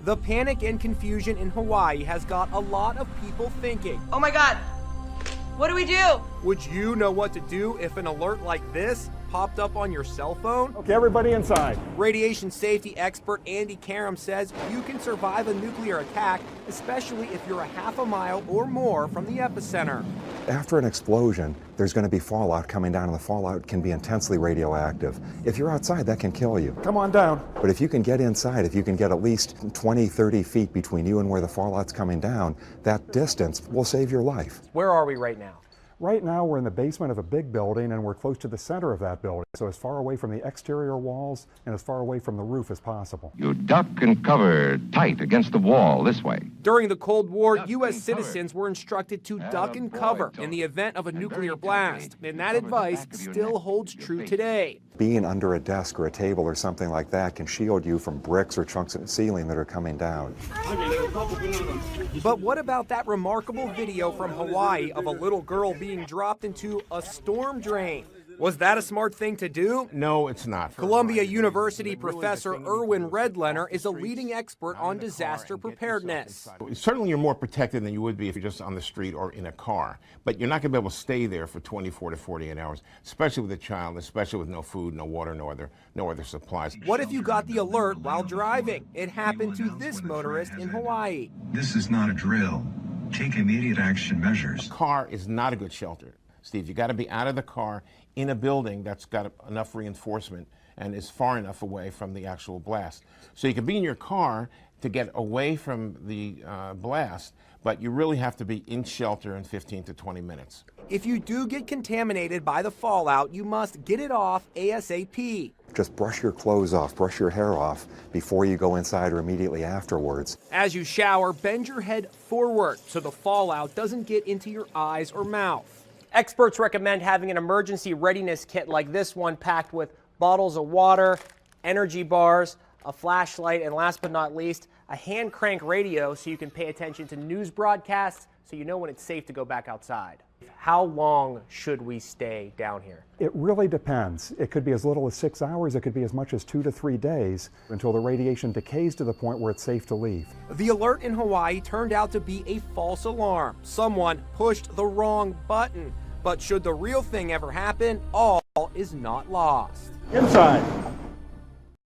The panic and confusion in Hawaii has got a lot of people thinking, oh my God, what do we do? would you know what to do if an alert like this popped up on your cell phone? Okay, everybody inside. Radiation safety expert Andy Karam says you can survive a nuclear attack, especially if you're a half a mile or more from the epicenter. After an explosion, there's going to be fallout coming down, and the fallout can be intensely radioactive. If you're outside, that can kill you. Come on down. But if you can get inside, if you can get at least 20, 30 feet between you and where the fallout's coming down, that distance will save your life. Where are we right now? Right now, we're in the basement of a big building, and we're close to the center of that building, so as far away from the exterior walls and as far away from the roof as possible. You duck and cover tight against the wall this way. During the Cold War, U.S. citizens were instructed to duck and cover in the event of a nuclear blast, and that advice still holds true today. Being under a desk or a table or something like that can shield you from bricks or chunks of the ceiling that are coming down. But what about that remarkable video from Hawaii of a little girl being dropped into a storm drain? Was that a smart thing to do? No, it's not. Columbia University professor Erwin Redlener is a leading expert on disaster preparedness. Certainly you're more protected than you would be if you're just on the street or in a car, but you're not going to be able to stay there for 24 to 48 hours, especially with a child, especially with no food, no water, no other supplies. What if you got the alert while driving? It happened to this motorist in Hawaii. This is not a drill. Take immediate action measures. A car is not a good shelter, Steve. You got to be out of the car in a building that's got enough reinforcement and is far enough away from the actual blast. So you can be in your car to get away from the blast, but you really have to be in shelter in 15 to 20 minutes. If you do get contaminated by the fallout, you must get it off ASAP. Just brush your clothes off, brush your hair off before you go inside or immediately afterwards. As you shower, bend your head forward so the fallout doesn't get into your eyes or mouth. Experts recommend having an emergency readiness kit like this one, packed with bottles of water, energy bars, a flashlight, and last but not least, a hand crank radio so you can pay attention to news broadcasts so you know when it's safe to go back outside. How long should we stay down here? It really depends. It could be as little as 6 hours, it could be as much as 2 to 3 days until the radiation decays to the point where it's safe to leave. The alert in Hawaii turned out to be a false alarm. Someone pushed the wrong button. But should the real thing ever happen, all is not lost. Inside.